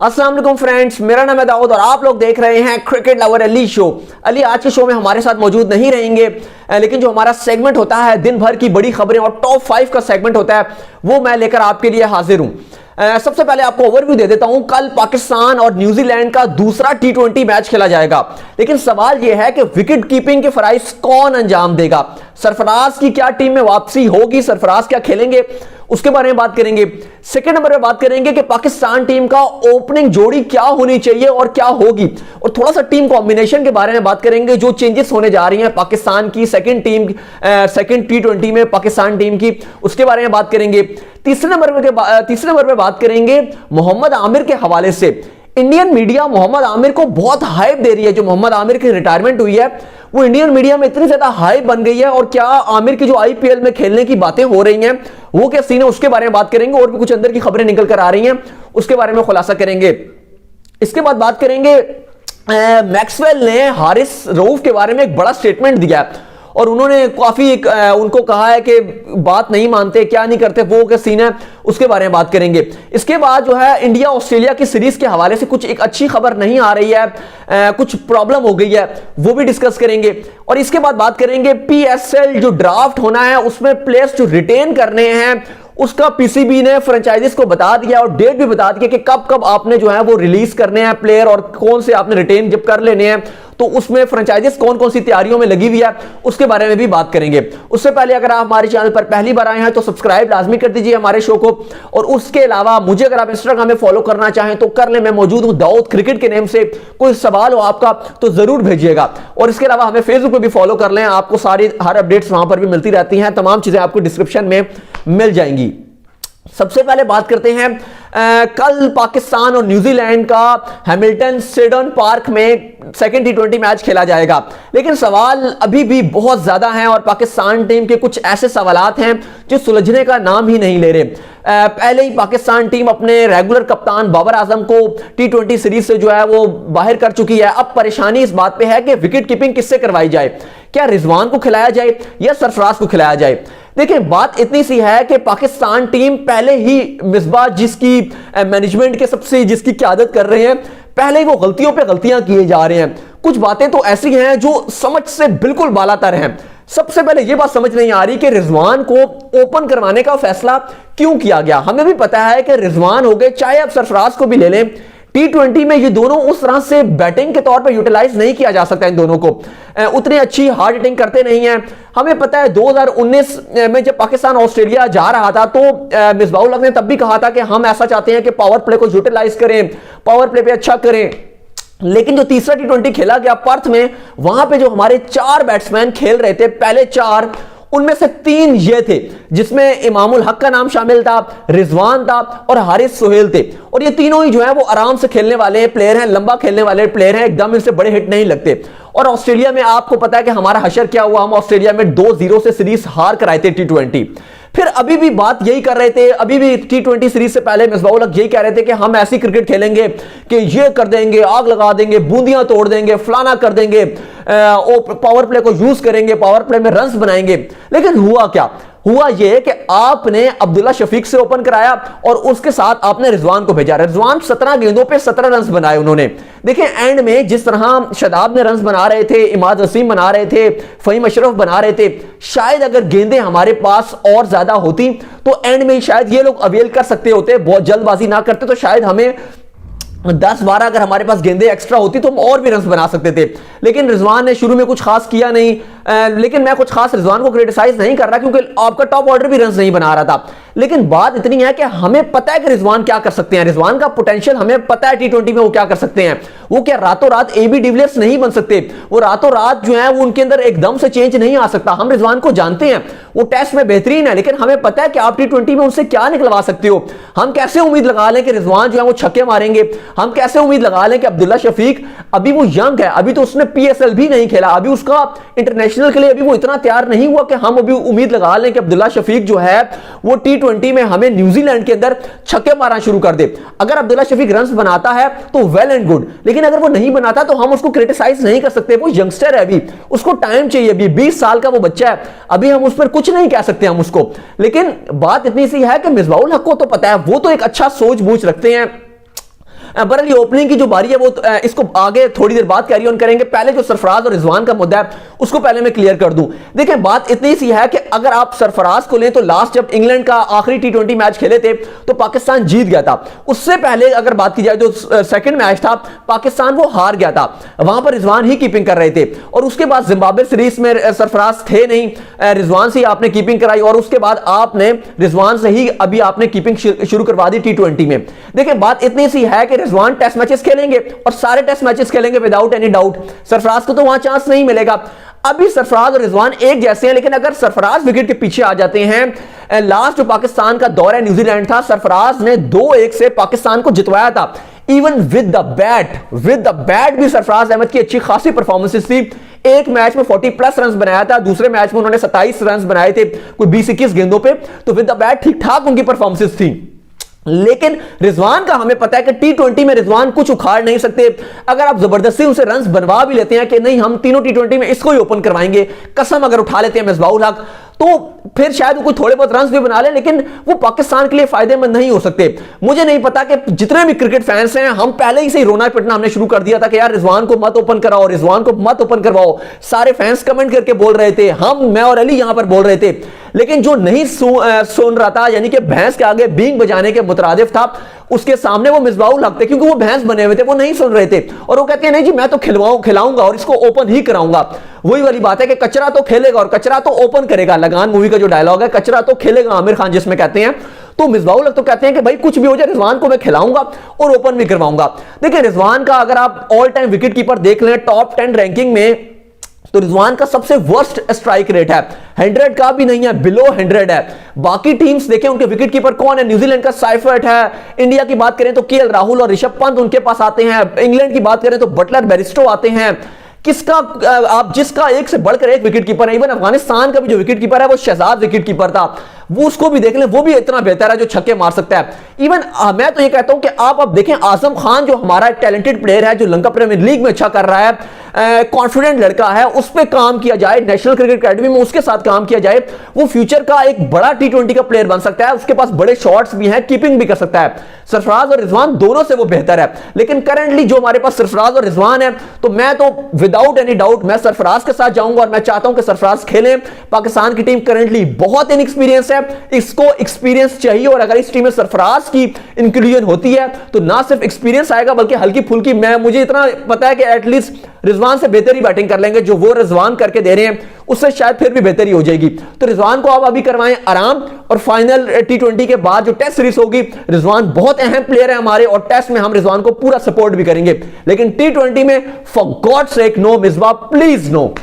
अस्सलाम वालेकुम फ्रेंड्स, मेरा नाम है दाऊद और आप लोग देख रहे हैं cricket lover Ali show. Ali आज के शो में हमारे साथ मौजूद नहीं रहेंगे, लेकिन जो हमारा सेगमेंट होता है दिन भर की बड़ी खबरें और टॉप 5 का सेगमेंट होता है वो मैं लेकर आपके लिए हाजिर हूं। सबसे पहले आपको ओवरव्यू दे देता हूं। कल पाकिस्तान और न्यूजीलैंड का दूसरा T20 मैच खेला जाएगा, लेकिन सवाल यह है कि विकेट कीपिंग के फराइज कौन अंजाम देगा। सरफराज की क्या टीम में वापसी होगी, सरफराज क्या खेलेंगे, उसके बारे में बात करेंगे। सेकंड नंबर पे बात करेंगे कि पाकिस्तान टीम का ओपनिंग जोड़ी क्या होनी चाहिए और क्या होगी, और थोड़ा सा टीम कॉम्बिनेशन के बारे में बात करेंगे जो चेंजेस होने जा रही हैं पाकिस्तान की सेकंड T20 में पाकिस्तान टीम की, उसके बारे में बात करेंगे। तीसरे नंबर पे बात करेंगे मोहम्मद आमिर के हवाले से। इंडियन मीडिया मोहम्मद आमिर को बहुत हाइप दे रही है। जो मोहम्मद आमिर की रिटायरमेंट हुई है वो इंडियन मीडिया में इतनी ज्यादा हाइप बन गई है, और क्या आमिर की जो आईपीएल में खेलने की बातें हो रही हैं वो क्या सीन है, उसके बारे में बात करेंगे। और भी कुछ अंदर की खबरें निकल कर आ रही हैं, उसके बारे में खुलासा करेंगे। इसके बाद बात करेंगे मैक्सवेल ने हारिस रऊफ के बारे में एक बड़ा स्टेटमेंट दिया है, और उन्होंने काफी उनको कहा है कि बात नहीं मानते, क्या नहीं करते, वो क्या सीन है, उसके बारे में बात करेंगे। इसके बाद जो है इंडिया ऑस्ट्रेलिया की सीरीज के हवाले से कुछ एक अच्छी खबर नहीं आ रही है, कुछ प्रॉब्लम हो गई है, वो भी डिस्कस करेंगे। और इसके बाद बात करेंगे PSL जो ड्राफ्ट होना है उसमें प्लेयर्स जो रिटेन करने हैं उसका पीसीबी ने फ्रेंचाइजीज को बता दिया और डेट भी बता दिया कि कब कब आपने जो है वो रिलीज करने हैं प्लेयर, और कौन से आपने रिटेन जब कर लेने हैं, तो उसमें फ्रेंचाइजीज कौन कौन सी तैयारियों में लगी हुई है उसके बारे में भी बात करेंगे। उससे पहले अगर आप हमारे चैनल पर पहली बार आए हैं तो सब्सक्राइब लाजमी कर दीजिए हमारे शो को, और उसके अलावा मुझे अगर आप इंस्टाग्राम में फॉलो करना चाहें तो कर लें, मैं मौजूद हूं दाऊद क्रिकेट के नेम से। कोई सवाल हो आपका तो जरूर भेजिएगा, और इसके अलावा हमें फेसबुक पर भी फॉलो कर लें, आपको सारी हर अपडेट्स वहां पर भी मिलती रहती हैं, तमाम चीजें आपको डिस्क्रिप्शन में मिल जाएंगी। सबसे पहले बात करते हैं कल पाकिस्तान और न्यूजीलैंड का हैमिल्टन स्टेडियम पार्क में सेकंड T20 मैच खेला जाएगा, लेकिन सवाल अभी भी बहुत ज्यादा हैं और पाकिस्तान टीम के कुछ ऐसे सवालात हैं जो सुलझने का नाम ही नहीं ले रहे। पहले ही पाकिस्तान टीम अपने रेगुलर कप्तान बाबर आजम को T20 सीरीज से जो है वो बाहर कर चुकी है। अब परेशानी इस बात पे है कि विकेट कीपिंग किससे करवाई जाए, क्या रिजवान को खिलाया जाए या सरफराज को खिलाया जाए। देखिए बात इतनी सी है कि पाकिस्तान टीम पहले ही मिसबाह जिसकी मैनेजमेंट के सबसे जिसकी क़यादत कर रहे हैं, पहले ही वो गलतियों पे गलतियां किए जा रहे हैं। कुछ बातें तो ऐसी हैं जो समझ से बिल्कुल बालातर हैं। सबसे पहले ये बात समझ नहीं आ रही कि रिजवान को ओपन करवाने का फैसला क्यों किया गया। हमें भी पता है कि रिजवान हो गए, चाहे आप सरफराज को भी ले लें, T20 में ये दोनों उस तरह से बैटिंग के तौर पे यूटिलाइज नहीं किया जा सकता। इन दोनों को उतनी अच्छी हार्ड हिटिंग करते नहीं हैं। हमें पता है 2019 में जब पाकिस्तान ऑस्ट्रेलिया जा रहा था तो मिसबाहुल हक ने तब भी कहा था कि हम ऐसा चाहते हैं कि पावर प्ले को यूटिलाइज करें, पावर प्ले पे अच्छा करें। लेकिन जो तीसरा T20 खेला गया पर्थ में, वहां पे जो हमारे 4 बैट्समैन खेल रहे थे, पहले 4 उनमें से 3 ये थे जिसमें इमामुल हक का नाम शामिल था, रिजवान था और हारिस सोहेल थे, और ये तीनों ही जो है वो आराम से खेलने वाले प्लेयर हैं, लंबा खेलने वाले प्लेयर हैं, एकदम इनसे बड़े हिट नहीं लगते। और ऑस्ट्रेलिया में आपको पता है कि हमारा हशर क्या हुआ, हम ऑस्ट्रेलिया में 2-0 से सीरीज हार कर आए थे T20। फिर अभी भी बात यही कर रहे थे, अभी भी T20 सीरीज से पहले मिसबाहुल हक यही कह रहे थे कि हम ऐसी क्रिकेट खेलेंगे कि ये कर देंगे, आग लगा देंगे, बूंदियां तोड़ देंगे, फलाना कर देंगे, पावर प्ले को यूज करेंगे, पावर प्ले में रन्स बनाएंगे। लेकिन हुआ क्या, हुआ यह कि आपने अब्दुल्ला शफीक से ओपन कराया और उसके साथ आपने रिजवान को भेजा। रिजवान 17 गेंदों पे 17 रन बनाए उन्होंने। देखिए एंड में जिस तरह शदाब ने रन बना रहे थे, इमाद वसीम बना रहे थे, फहीम अशरफ बना रहे थे, शायद अगर गेंदें हमारे पास और ज्यादा होती तो एंड में शायद ये लोग अवेल कर सकते होते, बहुत जल्दबाजी ना करते तो शायद हमें 10-12 अगर हमारे पास गेंदें एक्स्ट्रा होती तो हम और भी रन बना सकते थे। लेकिन रिजवान ने शुरू में कुछ खास किया नहीं, लेकिन मैं कुछ खास रिजवान को क्रिटिसाइज नहीं कर रहा क्योंकि आपका टॉप ऑर्डर भी रन नहीं बना रहा था। लेकिन बात इतनी है कि हमें पता है कि रिजवान क्या कर सकते हैं, रिजवान का पोटेंशियल हमें पता है T20 में वो क्या कर सकते हैं। वो क्या रातों रात AB डिविलियर्स नहीं बन सकते, वो रातों रात जो है वो उनके अंदर एकदम से चेंज नहीं आ सकता। हम रिजवान को जानते हैं, वो टेस्ट में बेहतरीन है, लेकिन हमें पता है कि आप T20 में उनसे क्या निकलवा सकते हो। हम कैसे उम्मीद लगा लें कि रिजवान जो है वो छक्के मारेंगे, हम कैसे उम्मीद लगा लें कि अब्दुल्ला शफीक, अभी वो यंग है, अभी तो उसने PSL भी नहीं खेला, अभी उसका इंटरनेशनल के लिए अभी वो इतना तैयार नहीं हुआ कि हम अभी उम्मीद लगा लें कि अब्दुल्ला शफीक जो है वो T20 में हमें न्यूजीलैंड के अंदर छक्के मारना शुरू कर दे। अगर अब्दुल्ला शफीक रन्स बनाता है तो वेल एंड गुड, लेकिन अगर वो नहीं बनाता तो हम उसको क्रिटिसाइज नहीं कर सकते। वो यंगस्टर है, अभी उसको टाइम चाहिए, अभी 20 साल का वो बच्चा है, अभी हम उस पर कुछ नहीं कह सकते हम उसको। लेकिन बात इतनी सी है कि मिसबाहुल हक को तो पता है, वो तो एक अच्छा सोच बूझ रखते हैं, बहरहाल ये ओपनिंग की जो बारी है वो इसको आगे थोड़ी देर बाद कैरी ऑन करेंगे। पहले जो सरफराज और रिजवान का मुद्दा है उसको पहले मैं क्लियर कर दूं। देखिए बात इतनी सी है कि अगर आप सरफराज को लें तो लास्ट जब इंग्लैंड का आखिरी टी20 मैच खेले थे तो पाकिस्तान जीत गया था। उससे पहले अगर बात की जाए जो सेकंड मैच था पाकिस्तान वो हार गया था, वहां पर रिजवान ही कीपिंग कर रहे थे और उसके बाद जिम्बाब्वे सीरीज में सरफराज थे नहीं, रिजवान से आपने कीपिंग कराई और उसके बाद आपने रिजवान से ही अभी आपने कीपिंग शुरू करवा दी टी20 में। देखिए बात इतनी सी है कि रिजवान टेस्ट मैचेस खेलेंगे और सारे टेस्ट मैचेस खेलेंगे विदाउट एनी डाउट, सरफराज को तो वहां चांस नहीं मिलेगा। अभी सरफराज और रिजवान एक जैसे हैं, लेकिन अगर सरफराज विकेट के पीछे आ जाते हैं, लास्ट जो पाकिस्तान का दौरा न्यूजीलैंड था सरफराज ने 2-1 से पाकिस्तान को जितवाया था। इवन विद द बैट भी सरफराज अहमद की अच्छी खासी परफॉर्मेंसेस थी। एक मैच में 40+ रन बनाया था, दूसरे मैच में उन्होंने 27 रन बनाए थे कोई 20-21 गेंदों पे, तो विद द बैट ठीक ठाक उनकी परफॉर्मेंसेस थी। लेकिन रिजवान का हमें पता है कि टी20 में रिजवान कुछ उखाड़ नहीं सकते। अगर आप जबरदस्ती उनसे रन्स बनवा भी लेते हैं कि नहीं हम तीनों टी20 में इसको ही ओपन करवाएंगे, कसम अगर उठा लेते हैं मिसबाहुल हक, तो फिर शायद वो कोई थोड़े बहुत रन्स भी बना ले, लेकिन वो पाकिस्तान के लिए फायदेमंद नहीं हो सकते। मुझे नहीं पता कि जितने भी क्रिकेट फैंस हैं, हम पहले ही से ही रोना पिटना हमने शुरू कर दिया था कि यार रिजवान को मत ओपन कराओ, रिजवान को मत ओपन करवाओ। सारे फैंस कमेंट करके बोल रहे थे, मैं और अली यहां पर बोल रहे थे, लेकिन जो नहीं सुन रहा था, यानी कि भैंस के आगे बींग बजाने के मुतरादिफ था, उसके सामने वो मिसबाहुल हक थे, क्योंकि वो भैंस बने हुए थे, वो नहीं सुन रहे थे और वो कहते हैं नहीं जी मैं तो खिलाऊंगा और इसको ओपन ही कराऊंगा। वही वाली बात है कि कचरा तो खेलेगा और कचरा तो ओपन करेगा। लगान मूवी का जो डायलॉग है, कचरा तो खेलेगा आमिर खान जिसमें कहते हैं, तो मिसबाहुल हक तो कहते हैं कि भाई कुछ भी हो जाए रिजवान को मैं खिलाऊंगा और ओपन भी करवाऊंगा। देखिए रिजवान का अगर आप ऑल टाइम विकेट कीपर देख लें टॉप 10 रैंकिंग में, तो रिजवान का सबसे वर्स्ट स्ट्राइक रेट है, 100 का भी नहीं है, बिलो 100 है। बाकी टीम्स देखें उनके विकेट कीपर कौन है, न्यूजीलैंड का साइफर्ट है, इंडिया की बात करें तो केएल राहुल और ऋषभ पंत उनके पास आते हैं, इंग्लैंड की बात करें तो बटलर बेरिस्टो आते हैं। किसका आप जिसका एक से बढ़कर एक विकेट कीपर है। इवन अफगानिस्तान का भी जो विकेट कीपर है वो शहजाद विकेट कीपर था, वो उसको भी देख लें, वो भी इतना बेहतर है जो छक्के मार सकता है। इवन मैं तो ये कहता हूं कि आप अब देखें आजम खान जो हमारा टैलेंटेड प्लेयर है, जो लंका प्रीमियर लीग में अच्छा कर रहा है, कॉन्फिडेंट लड़का है, उस पर काम किया जाए, नेशनल क्रिकेट अकेडमी में उसके साथ काम किया जाए, वो फ्यूचर का एक बड़ा टी20 का प्लेयर बन सकता है। उसके पास बड़े शॉट्स भी हैं, कीपिंग भी कर सकता है। सरफराज और रिजवान दोनों से वो बेहतर है, लेकिन करंटली जो हमारे पास सरफराज और रिजवान है, तो मैं तो विदाउट एनी डाउट मैं सरफराज के साथ जाऊंगा और मैं चाहता हूं कि सरफराज खेलें। पाकिस्तान की टीम करंटली बहुत इनएक्सपीरियंस है, इसको एक्सपीरियंस चाहिए और अगर इस टीम में सरफराज की इंक्लूजन होती है तो ना सिर्फ एक्सपीरियंस आएगा बल्कि हल्की फुल्की, मुझे इतना पता है कि एटलीस्ट रिजवान से बेहतर ही बैटिंग कर लेंगे। जो वो रिजवान करके दे रहे हैं उससे शायद फिर भी बेहतरी हो जाएगी। तो रिजवान को आप अभी करवाएं आराम, और फाइनल टी20 के बाद जो टेस्ट सीरीज होगी, रिजवान बहुत अहम प्लेयर है हमारे और टेस्ट में हम रिजवान को पूरा सपोर्ट भी करेंगे, लेकिन टी20 में for God sake no Misbah, please no.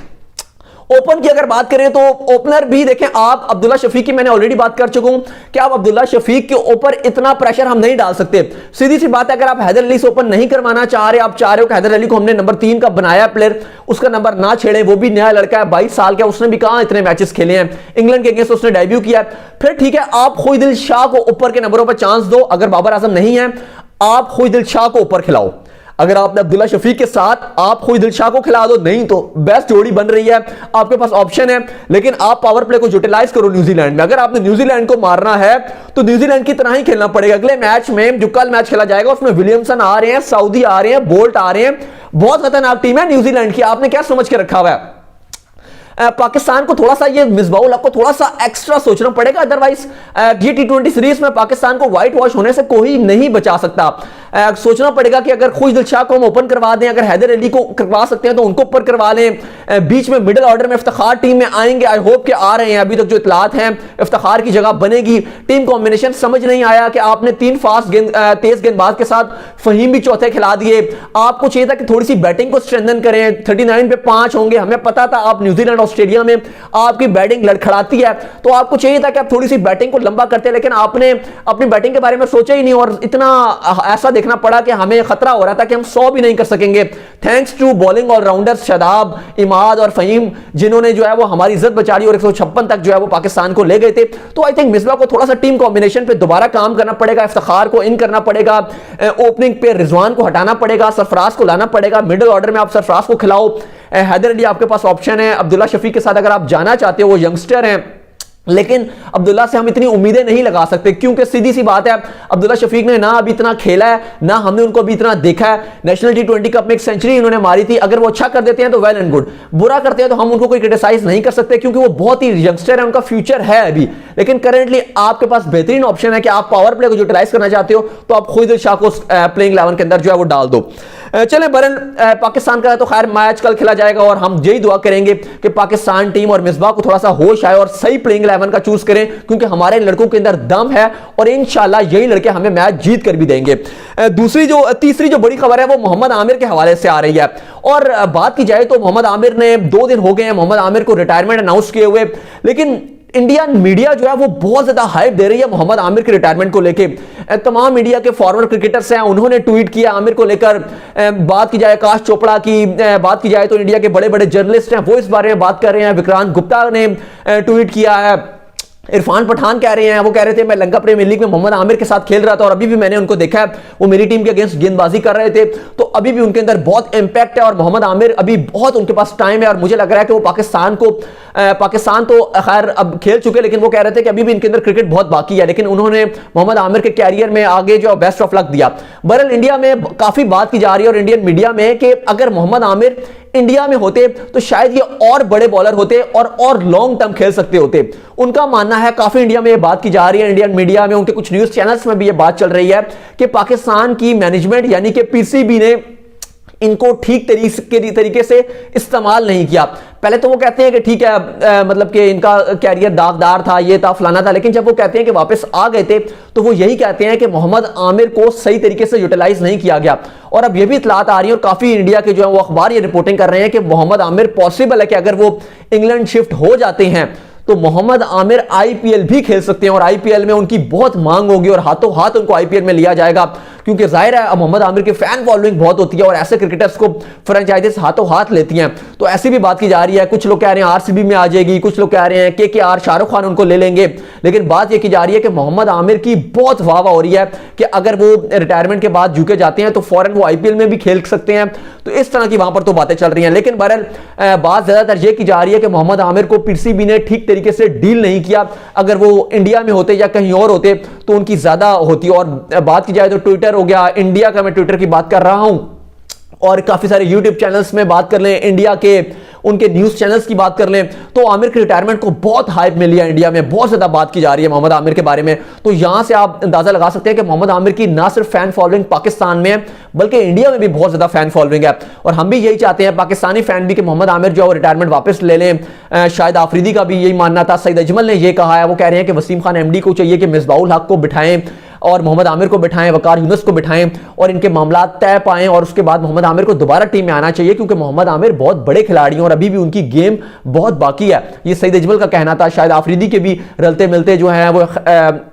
Open की अगर बात करें तो ओपनर भी देखें आप, अब्दुल्ला शफीक की मैंने ऑलरेडी बात कर चुका हूं कि आप अब्दुल्ला शफीक के ऊपर इतना प्रेशर हम नहीं डाल सकते। सीधी सी बात है, अगर आप हैदर अली से ओपन नहीं करवाना चाह रहे, आप चाह रहे हो कि हैदर अली को हमने नंबर 3 का बनाया प्लेयर, उसका नंबर ना छेड़े, वो भी नया लड़का है 22 साल का, उसने भी कहां इतने मैचेस खेले हैं, इंग्लैंड के अगेंस्ट उसने डेब्यू किया, फिर ठीक है आप खुईदिल शाह को ऊपर के नंबरों पर चांस दो। अगर बाबर आजम नहीं है, आप खुईदिल शाह को ऊपर खिलाओ। अगर आपने अब्दुल्ला शफीक के साथ आप खुईदिल शाह को खिला दो, नहीं तो बेस्ट जोड़ी बन रही है, आपके पास ऑप्शन है, लेकिन आप पावर प्ले को यूटिलाइज करो न्यूजीलैंड में। अगर आपने न्यूजीलैंड को मारना है तो न्यूजीलैंड की तरह ही खेलना पड़ेगा। अगले मैच में जो कल मैच खेला जाएगा उसमें विलियमसन आ रहे हैं, सऊदी आ रहे हैं, बोल्ट आ रहे हैं, बहुत खतरनाक टीम है न्यूजीलैंड की। आपने क्या समझ के रखा हुआ है? पाकिस्तान को थोड़ा सा, ये मिसबाहुल हक को थोड़ा सा एक्स्ट्रा सोचना पड़ेगा, अदरवाइज ये टी20 सीरीज में पाकिस्तान को व्हाइट वॉश होने से कोई नहीं बचा सकता। सोचना पड़ेगा कि अगर खुईदिल शाह को हम ओपन करवा दें, अगर हैदर अली को करवा सकते हैं तो उनको ऊपर करवा लें, बीच में मिडिल ऑर्डर में इफ्तिखार टीम में आएंगे, आई होप कि आ रहे हैं, अभी तक जो इतलात हैं इफ्तिखार की जगह बनेगी। टीम कॉम्बिनेशन समझ नहीं आया कि आपने 3 फास्ट तेज गेंदबाज के साथ फहीम भी चौथे खिला दिए। आपको चाहिए था कि थोड़ी सी बैटिंग को स्ट्रेंथन करें, 39 पे 5 होंगे, हमें पता था आप न्यूजीलैंड ऑस्ट्रेलिया में आपकी बैटिंग लड़खड़ाती है, तो आपको चाहिए था कि आप थोड़ी सी बैटिंग को लंबा करते, लेकिन आपने अपनी बैटिंग के बारे में सोचा ही नहीं और इतना ऐसा देखना पड़ा कि हमें खतरा हो रहा था कि हम 100 भी नहीं कर सकेंगे। Thanks to bowling allrounders Shadab, Imad और फहीम, जिन्होंने जो है वो हमारी इज्जत बचा ली और 156 तक जो है वो पाकिस्तान को ले गए थे। तो आई थिंक मिसबा को थोड़ा सा टीम कॉम्बिनेशन पे दोबारा काम करना पड़ेगा, इफ्तिखार को इन करना पड़ेगा, ओपनिंग पे रिजवान को हटाना पड़ेगा, सरफराज को लाना पड़ेगा, मिडिल ऑर्डर में आप सरफराज को खिलाओ, हैदर अली आपके पास ऑप्शन है, अब्दुल्ला शफीक के साथ अगर आप जाना चाहते हो, वो यंगस्टर हैं, लेकिन अब्दुल्ला से हम इतनी उम्मीदें नहीं लगा सकते, क्योंकि सीधी सी बात है, अब्दुल्ला शफीक ने ना अभी इतना खेला है, ना हमने उनको अभी इतना देखा है। नेशनल टी20 कप में एक सेंचुरी इन्होंने मारी थी, अगर वो अच्छा कर देते हैं तो वेल एंड गुड, बुरा करते हैं तो हम उनको कोई क्रिटिसाइज नहीं कर सकते, क्योंकि वो बहुत ही यंगस्टर है, उनका फ्यूचर है अभी। लेकिन करेंटली आपके पास बेहतरीन ऑप्शन है कि आप पावर प्ले को यूटिलाइज करना चाहते हो तो आप खुद शाह को प्लेइंग 11 के अंदर जो है वो डाल दो। चले बरन पाकिस्तान का तो खैर मैच कल खेला जाएगा और हम यही दुआ करेंगे कि पाकिस्तान टीम और मिसबाह को थोड़ा सा होश आए और सही प्लेइंग 11 का चूज करें, क्योंकि हमारे लड़कों के अंदर दम है और इंशाल्लाह यही लड़के हमें मैच जीत कर भी देंगे। तीसरी जो बड़ी खबर है वो मोहम्मद आमिर के हवाले से आ रही है, और बात की जाए तो मोहम्मद आमिर ने 2 दिन हो गए हैं मोहम्मद आमिर को रिटायरमेंट अनाउंस किए हुए, लेकिन इंडियन मीडिया जो है वो बहुत ज्यादा हाइप दे रही है मोहम्मद आमिर के रिटायरमेंट को लेके। तमाम मीडिया के फॉरवर्ड क्रिकेटर्स हैं, उन्होंने ट्वीट किया आमिर को लेकर। बात की जाए आकाश चोपड़ा की, बात की जाए तो इंडिया के बड़े बड़े जर्नलिस्ट हैं वो इस बारे में बात कर रहे हैं। विक्रांत गुप्ता ने ट्वीट किया है, इरफान पठान कह रहे हैं, वो कह रहे थे मैं लंका प्रीमियर लीग में मोहम्मद आमिर के साथ खेल रहा था और अभी भी मैंने उनको देखा है, वो मेरी टीम के अगेंस्ट गेंदबाजी कर रहे थे, तो अभी भी उनके अंदर बहुत इंपैक्ट है और मोहम्मद आमिर अभी बहुत उनके पास टाइम है और मुझे लग रहा है कि वो पाकिस्तान तो खैर अब खेल चुके, लेकिन वो कह रहे थे कि अभी भी इनके अंदर क्रिकेट बहुत बाकी है, लेकिन उन्होंने मोहम्मद आमिर के कैरियर में आगे जो बेस्ट ऑफ लक दिया। बहरहाल इंडिया में काफी बात की जा रही है और इंडियन मीडिया में कि अगर मोहम्मद आमिर इंडिया में होते तो शायद ये और बड़े बॉलर होते और लॉन्ग टर्म खेल सकते होते। उनका मानना है, काफी इंडिया में ये बात की जा रही है, इंडियन मीडिया में उनके कुछ न्यूज चैनल्स में भी ये बात चल रही है कि पाकिस्तान की मैनेजमेंट यानी कि पीसीबी ने इनको ठीक तरीके से इस्तेमाल नहीं किया। पहले तो वो कहते हैं कि ठीक है मतलब कि इनका कैरियर दागदार था, ये था फलाना था, लेकिन जब वो कहते हैं कि वापस आ गए थे तो वो यही कहते हैं कि मोहम्मद आमिर को सही तरीके से यूटिलाइज नहीं किया गया। और अब ये भी इतलात आ रही है और काफी इंडिया के जो है वो अखबार ये रिपोर्टिंग कर रहे हैं कि मोहम्मद आमिर पॉसिबल है कि अगर वो इंग्लैंड शिफ्ट हो जाते हैं तो मोहम्मद आमिर आईपीएल भी खेल सकते हैं और आईपीएल में उनकी बहुत मांग होगी और हाथों हाथ उनको आईपीएल में लिया जाएगा, क्योंकि जाहिर है मोहम्मद आमिर की फैन फॉलोइंग बहुत होती है और ऐसे क्रिकेटर्स को फ्रेंचाइजीज हाथों हाथ लेती हैं। तो ऐसी भी बात की जा रही है, कुछ लोग कह रहे हैं आरसीबी में आ जाएगी, कुछ लोग कह रहे हैं केकेआर शाहरुख खान उनको ले लेंगे, लेकिन बात यह की जा रही है कि मोहम्मद आमिर की बहुत वाह हो रही है कि अगर वो रिटायरमेंट के बाद यूके जाते हैं तो फौरन वो आईपीएल में भी खेल सकते हैं। तो इस तरह की वहां पर तो बातें चल रही हैं, लेकिन बहरहाल बात ज्यादातर यह की जा रही है कि मोहम्मद आमिर को पीसीबी ने ठीक तरीके से डील नहीं किया। अगर वो इंडिया में होते या कहीं और होते तो उनकी ज्यादा होती। और बात की जाए तो ट्विटर हो गया, इंडिया का मैं ट्विटर की बात कर रहा हूं और काफी सारे यूट्यूब चैनल्स में बात कर लें, इंडिया के उनके न्यूज चैनल्स की बात कर लें, तो आमिर के रिटायरमेंट को बहुत हाइप मिली है। इंडिया में बहुत ज्यादा बात की जा रही है मोहम्मद आमिर के बारे में। तो यहां से आप अंदाजा लगा सकते हैं कि मोहम्मद आमिर की ना सिर्फ फैन फॉलोइंग पाकिस्तान में है बल्कि इंडिया में भी बहुत ज्यादा फैन फॉलोइंग है। और हम भी यही चाहते हैं, पाकिस्तानी फैन भी, कि मोहम्मद आमिर जो है रिटायरमेंट वापस ले लें। शायद आफरीदी का भी यही मानना था, सईद अजमल ने यह कहा है, वो कह रहे हैं कि वसीम खान एमडी को चाहिए कि मिसबाउल हक को बिठाएं और मोहम्मद आमिर को बिठाएं, वकार यूनुस को बिठाएं और इनके मामला तय पाएं और उसके बाद मोहम्मद आमिर को दोबारा टीम में आना चाहिए, क्योंकि मोहम्मद आमिर बहुत बड़े खिलाड़ी हैं और अभी भी उनकी गेम बहुत बाकी है। ये सईद अजमल का कहना था, शायद आफरीदी के भी रलते मिलते जो हैं वो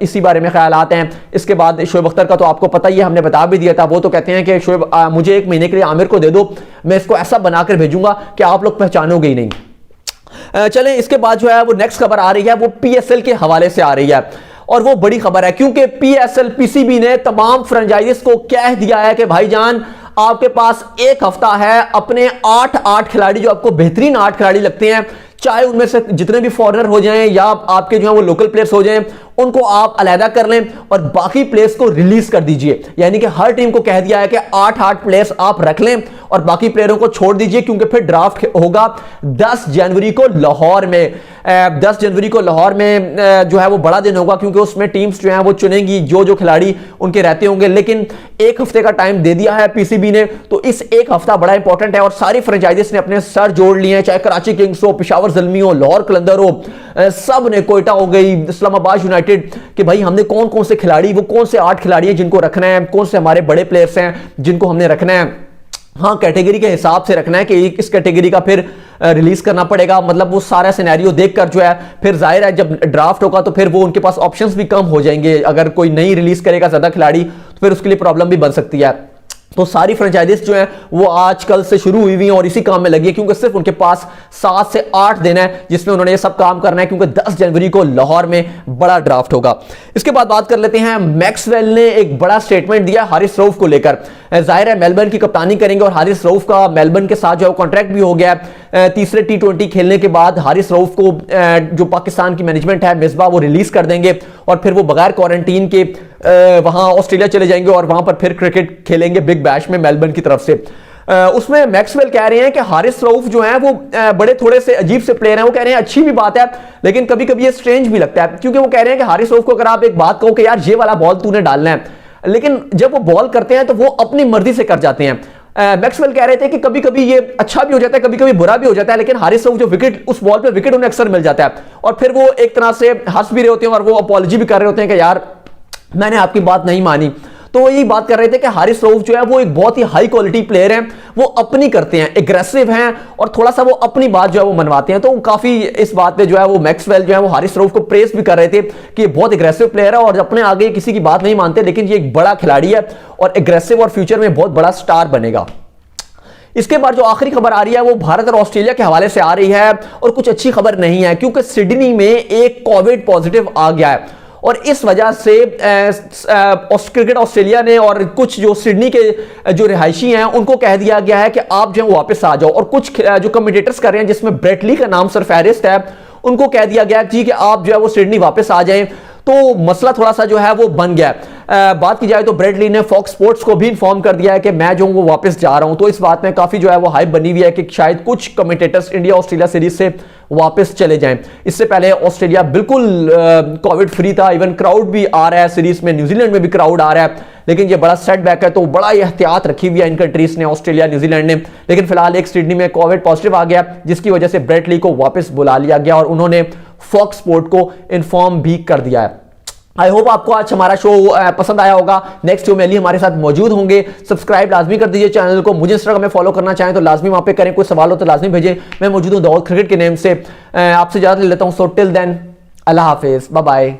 इसी बारे में ख्यालात हैं। इसके बाद शोएब अख्तर का तो आपको पता ही है, हमने बता भी दिया था, वो तो कहते हैं कि शोएब मुझे 1 महीने के लिए आमिर को दे दो, मैं इसको ऐसा बनाकर भेजूंगा कि आप लोग पहचानोगे ही नहीं। चलें इसके बाद जो है वो नेक्स्ट खबर आ रही है, वो पीएसएल के हवाले से आ रही है और वो बड़ी खबर है, क्योंकि पीएसएल पीसीबी ने तमाम फ्रेंचाइजीज को कह दिया है कि भाईजान आपके पास 1 हफ्ता है, अपने 8 खिलाड़ी जो आपको बेहतरीन 8 खिलाड़ी लगते हैं, चाहे उनमें से जितने भी फॉरेनर हो जाएं या आपके जो है वो लोकल प्लेयर्स हो जाएं, उनको आप अलहदा कर लें और बाकी प्लेयर्स को रिलीज कर दीजिए। यानी कि हर टीम को कह दिया है कि 8 प्लेयर्स आप रख लें और बाकी प्लेयरों को छोड़ दीजिए, क्योंकि फिर ड्राफ्ट होगा 10 जनवरी को लाहौर में। 10 जनवरी को लाहौर में जो है वो बड़ा दिन होगा, क्योंकि उसमें टीम्स जो है वो चुनेंगी जो खिलाड़ी उनके रहते होंगे। लेकिन 1 हफ्ते का टाइम दे दिया है पीसीबी ने, तो इस 1 हफ्ता बड़ा इंपॉर्टेंट है और सारी फ्रेंचाइजीज ने अपने सर जोड़ लिए हैं, चाहे कराची किंग्स हो, पेशावर ज़ल्मी हो, लाहौर कलंदर हो, सब ने, कोयटा हो गई, इस्लामाबाद यूनाइटेड, कि भाई हमने कौन कौन से खिलाड़ी, वो कौन से 8 खिलाड़ी हैं जिनको रखना है, कौन से हमारे बड़े प्लेयर्स हैं जिनको हमने रखना है। हाँ, कैटेगरी के हिसाब से रखना है कि इस कैटेगरी का फिर रिलीज करना पड़ेगा, मतलब वो सारा सिनेरियो देखकर जो है फिर जाहिर है जब ड्राफ्ट होगा तो फिर वो उनके पास ऑप्शंस भी कम हो जाएंगे। अगर कोई नहीं रिलीज करेगा ज्यादा खिलाड़ी तो फिर उसके लिए प्रॉब्लम भी बन सकती है। तो सारी फ्रेंचाइजीज जो हैं वो आजकल से शुरू हुई हुई हैं और इसी काम में लगी है, क्योंकि सिर्फ उनके पास 7 से 8 दिन है जिसमें उन्होंने ये सब काम करना है, क्योंकि 10 जनवरी को लाहौर में बड़ा ड्राफ्ट होगा। इसके बाद बात कर लेते हैं, मैक्सवेल ने एक बड़ा स्टेटमेंट दिया हारिस रऊफ को लेकर। जाहिर है मेलबर्न की कप्तानी करेंगे और हारिस रऊफ का मेलबर्न के साथ जो कॉन्ट्रैक्ट भी हो गया है। तीसरे T20 खेलने के बाद हारिस रऊफ को जो पाकिस्तान की मैनेजमेंट है, मिसबा, वो रिलीज कर देंगे और फिर वो बगैर क्वारंटीन के वहां ऑस्ट्रेलिया चले जाएंगे और वहां पर फिर क्रिकेट खेलेंगे बिग बैश में मेलबर्न की तरफ से। उसमें मैक्सवेल कह रहे हैं कि हारिस रऊफ जो है वो बड़े थोड़े से अजीब से प्लेयर हैं। वो कह रहे हैं अच्छी भी बात है लेकिन कभी कभी ये स्ट्रेंज भी लगता है, क्योंकि वो कह रहे हैं कि हारिस रऊफ को अगर आप एक बात कहो कि यार ये वाला बॉल तूने डालना है, लेकिन जब वो बॉल करते हैं तो वो अपनी मर्जी से कर जाते हैं। मैक्सवेल कह रहे थे कि कभी कभी ये अच्छा भी हो जाता है, कभी कभी बुरा भी हो जाता है, लेकिन हारिस रऊफ जो विकेट, उस बॉल पे विकेट उन्हें अक्सर मिल जाता है और फिर वो एक तरह से हंस भी रहे होते हैं और वो अपॉलॉजी भी कर रहे होते हैं कि यार मैंने आपकी बात नहीं मानी। तो यही बात कर रहे थे कि हारिस रऊफ जो है वो एक बहुत ही हाई क्वालिटी प्लेयर है, वो अपनी करते हैं, एग्रेसिव हैं और थोड़ा सा वो अपनी बात जो है वो मनवाते हैं। तो काफी इस बात पे जो है वो मैक्सवेल जो है वो हारिस रऊफ को प्रेस भी कर रहे थे कि ये बहुत एग्रेसिव प्लेयर है और अपने आगे किसी की बात नहीं मानते, लेकिन ये एक बड़ा खिलाड़ी है और एग्रेसिव और फ्यूचर में बहुत बड़ा स्टार बनेगा। इसके बाद जो आखिरी खबर आ रही है वो भारत और ऑस्ट्रेलिया के हवाले से आ रही है और कुछ अच्छी खबर नहीं है, क्योंकि सिडनी में एक कोविड पॉजिटिव आ गया है और इस वजह से क्रिकेट ऑस्ट्रेलिया ने और कुछ जो सिडनी के जो रिहायशी हैं उनको कह दिया गया है कि आप जो है वापस आ जाओ। और कुछ जो कमेंटेटर्स कर रहे हैं जिसमें ब्रेट ली का नाम सरफहरिस्त है, उनको कह दिया गया जी कि आप जो है वो सिडनी वापस आ जाएं। तो मसला थोड़ा सा जो है वो बन गया। बात की जाए तो ब्रेट ली ने फॉक्स स्पोर्ट्स को भी इन्फॉर्म कर दिया है कि मैं जो हूं वो वापस जा रहा हूं। तो इस बात में काफी जो है वो हाइप बनी हुई है कि शायद कुछ कमेंटेटर्स इंडिया ऑस्ट्रेलिया सीरीज से वापस चले जाएं। इससे पहले ऑस्ट्रेलिया बिल्कुल कोविड फ्री था, इवन क्राउड भी आ रहा है सीरीज में, न्यूजीलैंड में भी क्राउड आ रहा है, लेकिन ये बड़ा सेटबैक है। तो बड़ा ही एहतियात रखी हुई है इन कंट्रीज ने, ऑस्ट्रेलिया न्यूजीलैंड ने। लेकिन फिलहाल एक सिडनी में कोविड पॉजिटिव आ गया जिसकी वजह से ब्रेट ली को वापस बुला लिया गया और उन्होंने फॉक्स स्पोर्ट को इन्फॉर्म भी कर दिया है। आई होप आपको आज हमारा शो पसंद आया होगा। नेक्स्ट शो में अली हमारे साथ मौजूद होंगे। सब्सक्राइब लाजमी कर दीजिए चैनल को। मुझे इंस्टाग्राम में फॉलो करना चाहें तो लाजमी वहां पे करें। कोई सवाल हो तो लाजमी भेजें। मैं मौजूद हूं दाऊद क्रिकेट के नेम से। आपसे इजाजत ले लेता हूं। सो टिल देन, अल्लाह हाफिज, बाय बाय।